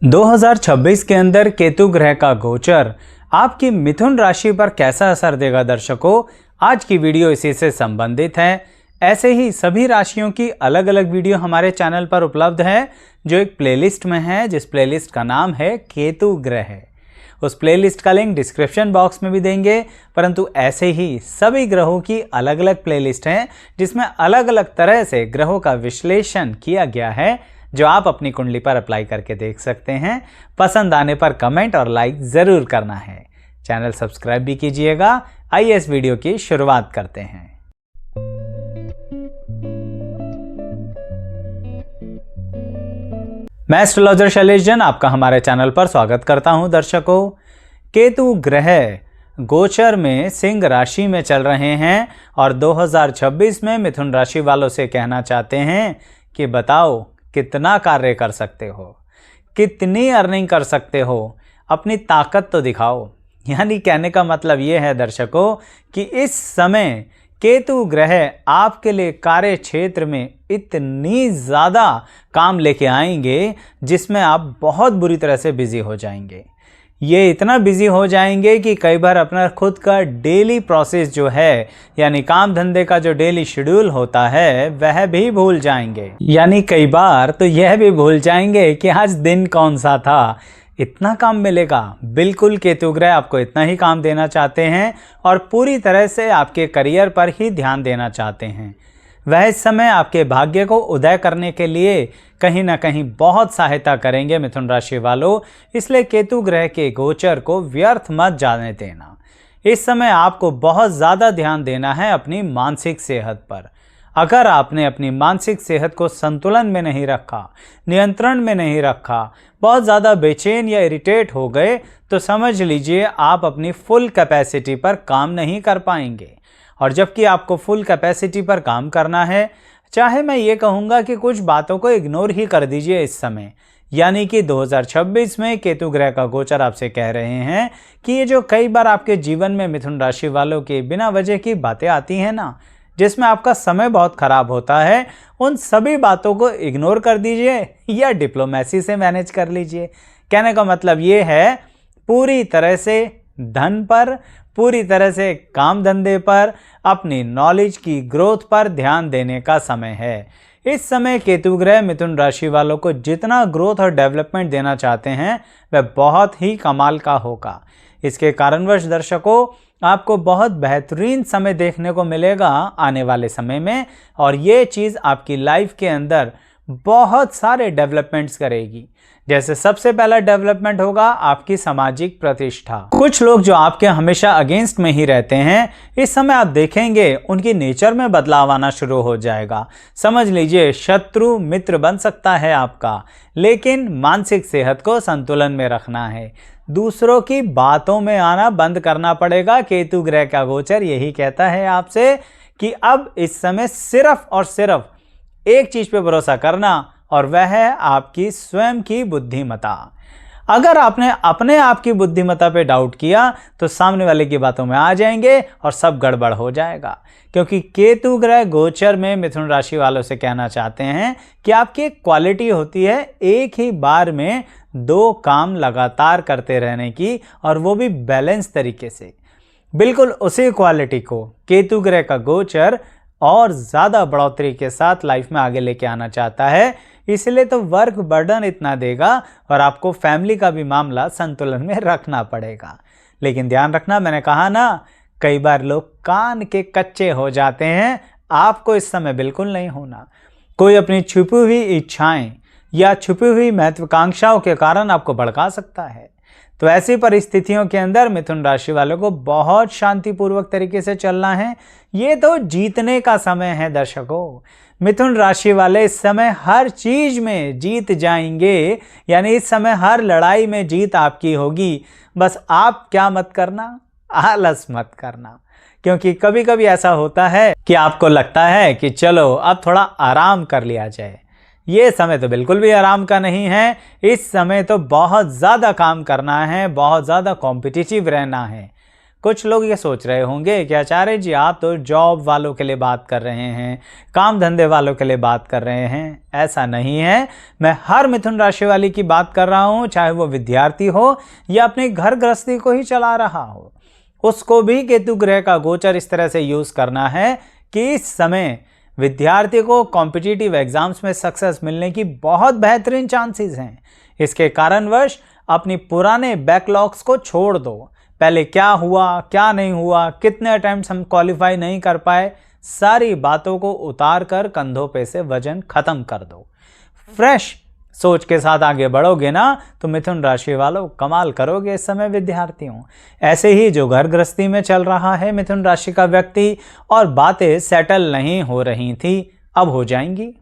2026 के अंदर केतु ग्रह का गोचर आपकी मिथुन राशि पर कैसा असर देगा दर्शकों, आज की वीडियो इसी से संबंधित है। ऐसे ही सभी राशियों की अलग अलग वीडियो हमारे चैनल पर उपलब्ध है, जो एक प्लेलिस्ट में है, जिस प्लेलिस्ट का नाम है केतु ग्रह। उस प्लेलिस्ट का लिंक डिस्क्रिप्शन बॉक्स में भी देंगे। परंतु ऐसे ही सभी ग्रहों की अलग अलग प्लेलिस्ट हैं, जिसमें अलग अलग तरह से ग्रहों का विश्लेषण किया गया है, जो आप अपनी कुंडली पर अप्लाई करके देख सकते हैं। पसंद आने पर कमेंट और लाइक ज़रूर करना है। चैनल सब्सक्राइब भी कीजिएगा। आइए इस वीडियो की शुरुआत करते हैं। मैं एस्ट्रोलॉजर शैलेश जैन आपका हमारे चैनल पर स्वागत करता हूं। दर्शकों, केतु ग्रह गोचर में सिंह राशि में चल रहे हैं और 2026 में मिथुन राशि वालों से कहना चाहते हैं कि बताओ कितना कार्य कर सकते हो, कितनी अर्निंग कर सकते हो, अपनी ताकत तो दिखाओ। यानी कहने का मतलब ये है दर्शकों कि इस समय केतु ग्रह आपके लिए कार्य क्षेत्र में इतनी ज़्यादा काम लेके आएंगे, जिसमें आप बहुत बुरी तरह से बिजी हो जाएंगे। ये इतना बिजी हो जाएंगे कि कई बार अपना खुद का डेली प्रोसेस जो है, यानी काम धंधे का जो डेली शेड्यूल होता है, वह भी भूल जाएंगे। यानी कई बार तो यह भी भूल जाएंगे कि आज दिन कौन सा था, इतना काम मिलेगा। बिल्कुल केतु ग्रह आपको इतना ही काम देना चाहते हैं और पूरी तरह से आपके करियर पर ही ध्यान देना चाहते हैं। वह इस समय आपके भाग्य को उदय करने के लिए कहीं ना कहीं बहुत सहायता करेंगे मिथुन राशि वालों। इसलिए केतु ग्रह के गोचर को व्यर्थ मत जाने देना। इस समय आपको बहुत ज़्यादा ध्यान देना है अपनी मानसिक सेहत पर। अगर आपने अपनी मानसिक सेहत को संतुलन में नहीं रखा, नियंत्रण में नहीं रखा, बहुत ज़्यादा बेचैन या इरिटेट हो गए, तो समझ लीजिए आप अपनी फुल कैपेसिटी पर काम नहीं कर पाएंगे। और जबकि आपको फुल कैपेसिटी पर काम करना है, चाहे मैं ये कहूँगा कि कुछ बातों को इग्नोर ही कर दीजिए इस समय। यानी कि 2026 में केतु ग्रह का गोचर आपसे कह रहे हैं कि ये जो कई बार आपके जीवन में मिथुन राशि वालों की बिना वजह की बातें आती हैं ना, जिसमें आपका समय बहुत खराब होता है, उन सभी बातों को इग्नोर कर दीजिए या डिप्लोमेसी से मैनेज कर लीजिए। कहने का मतलब ये है, पूरी तरह से धन पर, पूरी तरह से काम धंधे पर, अपनी नॉलेज की ग्रोथ पर ध्यान देने का समय है। इस समय केतु ग्रह मिथुन राशि वालों को जितना ग्रोथ और डेवलपमेंट देना चाहते हैं, वह बहुत ही कमाल का होगा। इसके कारणवश दर्शकों, आपको बहुत बेहतरीन समय देखने को मिलेगा आने वाले समय में, और ये चीज़ आपकी लाइफ के अंदर बहुत सारे डेवलपमेंट्स करेगी। जैसे सबसे पहला डेवलपमेंट होगा आपकी सामाजिक प्रतिष्ठा। कुछ लोग जो आपके हमेशा अगेंस्ट में ही रहते हैं, इस समय आप देखेंगे उनकी नेचर में बदलाव आना शुरू हो जाएगा। समझ लीजिए शत्रु मित्र बन सकता है आपका, लेकिन मानसिक सेहत को संतुलन में रखना है। दूसरों की बातों में आना बंद करना पड़ेगा। केतु ग्रह का गोचर यही कहता है आपसे कि अब इस समय सिर्फ और सिर्फ एक चीज पे भरोसा करना, और वह है आपकी स्वयं की बुद्धिमत्ता। अगर आपने अपने आप की बुद्धिमत्ता पे डाउट किया, तो सामने वाले की बातों में आ जाएंगे और सब गड़बड़ हो जाएगा। क्योंकि केतु ग्रह गोचर में मिथुन राशि वालों से कहना चाहते हैं कि आपकी एक क्वालिटी होती है एक ही बार में दो काम लगातार करते रहने की, और वो भी बैलेंस तरीके से। बिल्कुल उसी क्वालिटी को केतु ग्रह का गोचर और ज़्यादा बढ़ोतरी के साथ लाइफ में आगे लेके आना चाहता है। इसलिए तो वर्क बर्डन इतना देगा, और आपको फैमिली का भी मामला संतुलन में रखना पड़ेगा। लेकिन ध्यान रखना, मैंने कहा ना, कई बार लोग कान के कच्चे हो जाते हैं। आपको इस समय बिल्कुल नहीं होना। कोई अपनी छुपी हुई इच्छाएं या छुपी हुई महत्वाकांक्षाओं के कारण आपको भड़का सकता है। तो ऐसी परिस्थितियों के अंदर मिथुन राशि वालों को बहुत शांतिपूर्वक तरीके से चलना है। ये तो जीतने का समय है दर्शकों। मिथुन राशि वाले इस समय हर चीज में जीत जाएंगे। यानी इस समय हर लड़ाई में जीत आपकी होगी। बस आप क्या मत करना, आलस मत करना। क्योंकि कभी कभी ऐसा होता है कि आपको लगता है कि चलो अब थोड़ा आराम कर लिया जाए। ये समय तो बिल्कुल भी आराम का नहीं है। इस समय तो बहुत ज़्यादा काम करना है, बहुत ज़्यादा कॉम्पिटिटिव रहना है। कुछ लोग ये सोच रहे होंगे कि आचार्य जी आप तो जॉब वालों के लिए बात कर रहे हैं, काम धंधे वालों के लिए बात कर रहे हैं। ऐसा नहीं है, मैं हर मिथुन राशि वाली की बात कर रहा हूँ, चाहे वो विद्यार्थी हो या अपनी घर गृहस्थी को ही चला रहा हो, उसको भी केतु ग्रह का गोचर इस तरह से यूज करना है कि इस समय विद्यार्थी को कॉम्पिटिटिव एग्जाम्स में सक्सेस मिलने की बहुत बेहतरीन चांसेस हैं। इसके कारणवश अपनी पुराने बैकलॉग्स को छोड़ दो। पहले क्या हुआ, क्या नहीं हुआ, कितने अटेम्प्ट्स हम क्वालिफाई नहीं कर पाए, सारी बातों को उतार कर कंधों पे से वजन खत्म कर दो। फ्रेश सोच के साथ आगे बढ़ोगे ना तो मिथुन राशि वालों कमाल करोगे इस समय विद्यार्थियों। ऐसे ही जो घर गृहस्थी में चल रहा है मिथुन राशि का व्यक्ति और बातें सेटल नहीं हो रही थी, अब हो जाएंगी।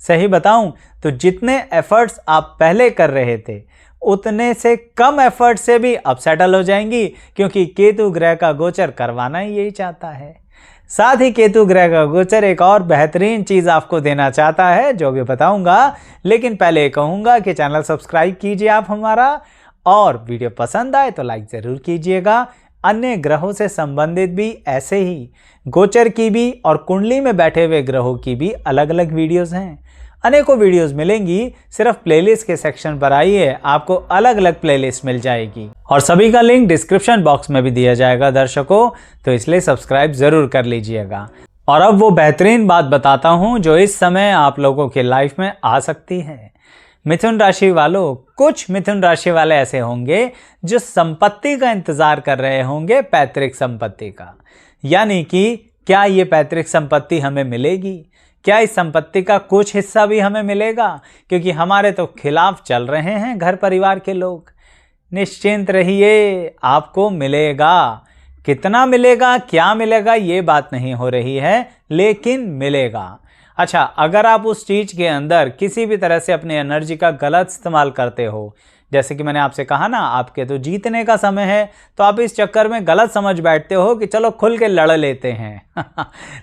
सही बताऊं तो जितने एफर्ट्स आप पहले कर रहे थे उतने से कम एफर्ट से भी अब सेटल हो जाएंगी, क्योंकि केतु ग्रह का गोचर करवाना ही यही चाहता है। साथ ही केतु ग्रह का गोचर एक और बेहतरीन चीज आपको देना चाहता है, जो भी बताऊंगा। लेकिन पहले कहूंगा कि चैनल सब्सक्राइब कीजिए आप हमारा, और वीडियो पसंद आए तो लाइक जरूर कीजिएगा। अन्य ग्रहों से संबंधित भी ऐसे ही गोचर की भी और कुंडली में बैठे हुए ग्रहों की भी अलग अलग वीडियोस हैं। अनेकों वीडियोस मिलेंगी, सिर्फ प्लेलिस्ट के सेक्शन पर आइए, आपको अलग अलग प्लेलिस्ट मिल जाएगी और सभी का लिंक डिस्क्रिप्शन बॉक्स में भी दिया जाएगा दर्शकों, तो इसलिए सब्सक्राइब जरूर कर लीजिएगा। और अब वो बेहतरीन बात बताता हूं जो इस समय आप लोगों की लाइफ में आ सकती है। मिथुन राशि वालों, कुछ मिथुन राशि वाले ऐसे होंगे जो संपत्ति का इंतजार कर रहे होंगे, पैतृक संपत्ति का। यानी कि क्या ये पैतृक संपत्ति हमें मिलेगी, क्या इस संपत्ति का कुछ हिस्सा भी हमें मिलेगा, क्योंकि हमारे तो खिलाफ चल रहे हैं घर परिवार के लोग। निश्चिंत रहिए, आपको मिलेगा। कितना मिलेगा, क्या मिलेगा, ये बात नहीं हो रही है, लेकिन मिलेगा। अच्छा, अगर आप उस चीज के अंदर किसी भी तरह से अपनी एनर्जी का गलत इस्तेमाल करते हो, जैसे कि मैंने आपसे कहा ना, आपके तो जीतने का समय है, तो आप इस चक्कर में गलत समझ बैठते हो कि चलो खुल के लड़ लेते हैं।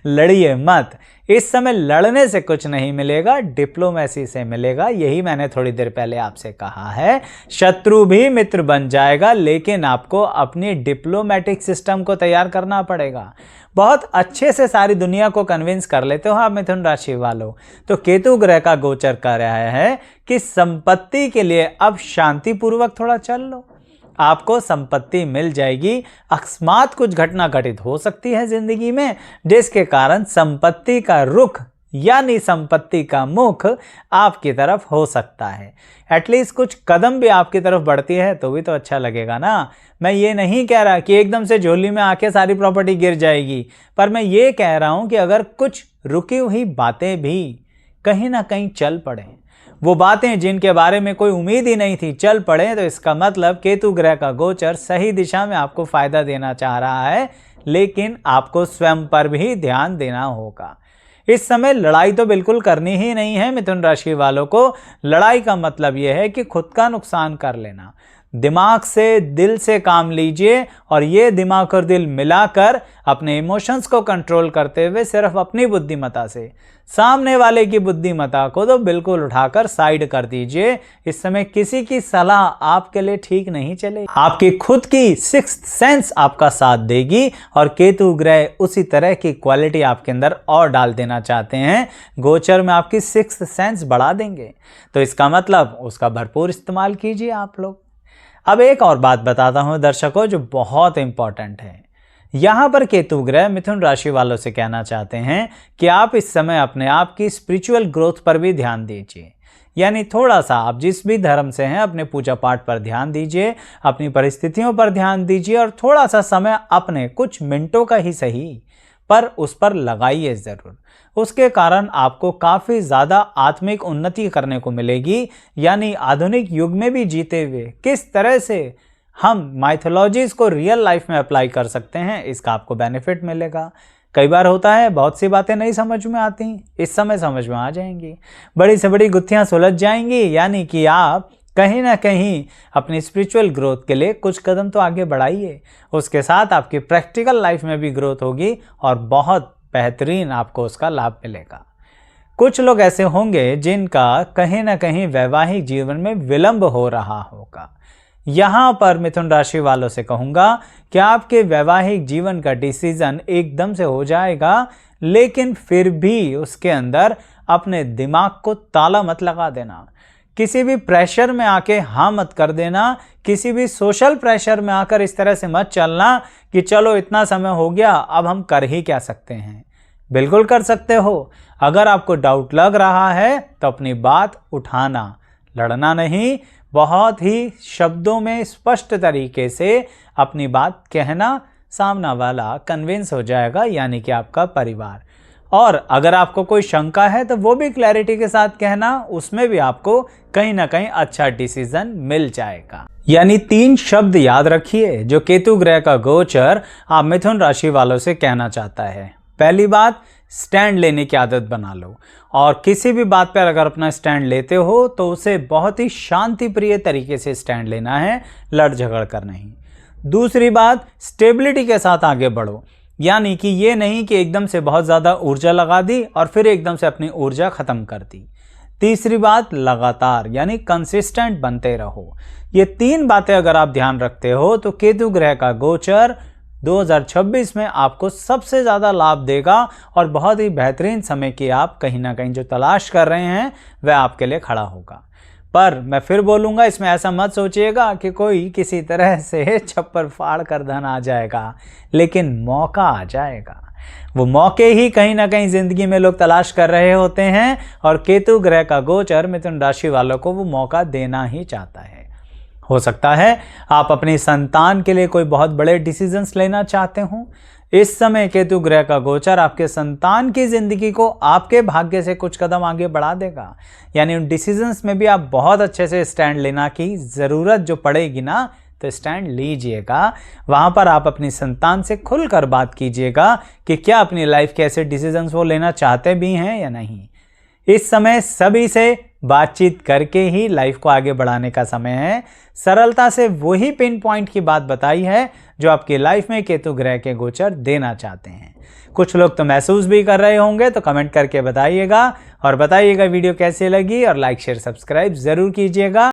लड़िए मत। इस समय लड़ने से कुछ नहीं मिलेगा, डिप्लोमेसी से मिलेगा। यही मैंने थोड़ी देर पहले आपसे कहा है। शत्रु भी मित्र बन जाएगा, लेकिन आपको अपनी डिप्लोमेटिक सिस्टम को तैयार करना पड़ेगा। बहुत अच्छे से सारी दुनिया को कन्विंस कर लेते हो आप मिथुन राशि वालों। तो केतु ग्रह का गोचर कर रहा है कि संपत्ति के लिए अब शांतिपूर्वक थोड़ा चल लो, आपको संपत्ति मिल जाएगी। अकस्मात कुछ घटना घटित हो सकती है जिंदगी में, जिसके कारण संपत्ति का रुख यानी संपत्ति का मुख आपकी तरफ हो सकता है। एटलीस्ट कुछ कदम भी आपकी तरफ बढ़ती है तो भी तो अच्छा लगेगा ना। मैं ये नहीं कह रहा कि एकदम से झोली में आके सारी प्रॉपर्टी गिर जाएगी, पर मैं ये कह रहा हूं कि अगर कुछ रुकी हुई बातें भी कहीं ना कहीं चल पड़े, वो बातें जिनके बारे में कोई उम्मीद ही नहीं थी चल पड़े, तो इसका मतलब केतु ग्रह का गोचर सही दिशा में आपको फायदा देना चाह रहा है। लेकिन आपको स्वयं पर भी ध्यान देना होगा। इस समय लड़ाई तो बिल्कुल करनी ही नहीं है मिथुन राशि वालों को। लड़ाई का मतलब यह है कि खुद का नुकसान कर लेना। दिमाग से, दिल से काम लीजिए, और ये दिमाग और दिल मिलाकर अपने इमोशंस को कंट्रोल करते हुए सिर्फ अपनी बुद्धिमत्ता से, सामने वाले की बुद्धिमत्ता को तो बिल्कुल उठाकर साइड कर दीजिए। इस समय किसी की सलाह आपके लिए ठीक नहीं चलेगी। आपकी खुद की सिक्स्थ सेंस आपका साथ देगी, और केतु ग्रह उसी तरह की क्वालिटी आपके अंदर और डाल देना चाहते हैं। गोचर में आपकी सिक्स्थ सेंस बढ़ा देंगे, तो इसका मतलब उसका भरपूर इस्तेमाल कीजिए आप लोग। अब एक और बात बताता हूं दर्शकों जो बहुत इंपॉर्टेंट है। यहां पर केतु ग्रह मिथुन राशि वालों से कहना चाहते हैं कि आप इस समय अपने आप की स्पिरिचुअल ग्रोथ पर भी ध्यान दीजिए। यानी थोड़ा सा आप जिस भी धर्म से हैं अपने पूजा पाठ पर ध्यान दीजिए, अपनी परिस्थितियों पर ध्यान दीजिए, और थोड़ा सा समय अपने कुछ मिनटों का ही सही पर उस पर लगाइए जरूर। उसके कारण आपको काफ़ी ज़्यादा आत्मिक उन्नति करने को मिलेगी। यानी आधुनिक युग में भी जीते हुए किस तरह से हम माइथोलॉजीज को रियल लाइफ में अप्लाई कर सकते हैं, इसका आपको बेनिफिट मिलेगा। कई बार होता है बहुत सी बातें नहीं समझ में आती, इस समय समझ में आ जाएंगी, बड़ी से बड़ी गुत्थियां सुलझ जाएंगी। यानी कि आप कहीं ना कहीं अपनी स्पिरिचुअल ग्रोथ के लिए कुछ कदम तो आगे बढ़ाइए। उसके साथ आपकी प्रैक्टिकल लाइफ में भी ग्रोथ होगी और बहुत बेहतरीन आपको उसका लाभ मिलेगा। कुछ लोग ऐसे होंगे जिनका कहीं ना कहीं वैवाहिक जीवन में विलंब हो रहा होगा। यहाँ पर मिथुन राशि वालों से कहूँगा कि आपके वैवाहिक जीवन का डिसीजन एकदम से हो जाएगा, लेकिन फिर भी उसके अंदर अपने दिमाग को ताला मत लगा देना। किसी भी प्रेशर में आके हाँ मत कर देना, किसी भी सोशल प्रेशर में आकर इस तरह से मत चलना कि चलो इतना समय हो गया, अब हम कर ही क्या सकते हैं। बिल्कुल कर सकते हो। अगर आपको डाउट लग रहा है तो अपनी बात उठाना, लड़ना नहीं, बहुत ही शब्दों में स्पष्ट तरीके से अपनी बात कहना, सामना वाला कन्विंस हो जाएगा, यानी कि आपका परिवार। और अगर आपको कोई शंका है तो वो भी क्लैरिटी के साथ कहना, उसमें भी आपको कहीं ना कहीं अच्छा डिसीजन मिल जाएगा। यानी 3 शब्द याद रखिए जो केतु ग्रह का गोचर आप मिथुन राशि वालों से कहना चाहता है। पहली बात, स्टैंड लेने की आदत बना लो, और किसी भी बात पर अगर अपना स्टैंड लेते हो तो उसे बहुत ही शांति प्रिय तरीके से स्टैंड लेना है, लड़ झगड़ कर नहीं। दूसरी बात, स्टेबिलिटी के साथ आगे बढ़ो, यानी कि ये नहीं कि एकदम से बहुत ज़्यादा ऊर्जा लगा दी और फिर एकदम से अपनी ऊर्जा ख़त्म कर दी। तीसरी बात, लगातार यानी कंसिस्टेंट बनते रहो। ये 3 बातें अगर आप ध्यान रखते हो तो केतु ग्रह का गोचर 2026 में आपको सबसे ज़्यादा लाभ देगा, और बहुत ही बेहतरीन समय की आप कहीं ना कहीं जो तलाश कर रहे हैं वह आपके लिए खड़ा होगा। पर मैं फिर बोलूँगा, इसमें ऐसा मत सोचिएगा कि कोई किसी तरह से छप्पर फाड़ कर धन आ जाएगा, लेकिन मौका आ जाएगा। वो मौके ही कहीं ना कहीं ज़िंदगी में लोग तलाश कर रहे होते हैं, और केतु ग्रह का गोचर मिथुन राशि वालों को वो मौका देना ही चाहता है। हो सकता है आप अपनी संतान के लिए कोई बहुत बड़े डिसीजंस लेना चाहते हो। इस समय केतु ग्रह का गोचर आपके संतान की जिंदगी को आपके भाग्य से कुछ कदम आगे बढ़ा देगा। यानी उन डिसीजंस में भी आप बहुत अच्छे से स्टैंड लेना की ज़रूरत जो पड़ेगी ना, तो स्टैंड लीजिएगा। वहाँ पर आप अपनी संतान से खुलकर बात कीजिएगा कि क्या अपनी लाइफ के ऐसे डिसीजंस वो लेना चाहते भी हैं या नहीं। इस समय सभी से बातचीत करके ही लाइफ को आगे बढ़ाने का समय है। सरलता से वही पिन पॉइंट की बात बताई है जो आपकी लाइफ में केतु ग्रह के गोचर देना चाहते हैं। कुछ लोग तो महसूस भी कर रहे होंगे, तो कमेंट करके बताइएगा, और बताइएगा वीडियो कैसी लगी, और लाइक शेयर सब्सक्राइब ज़रूर कीजिएगा।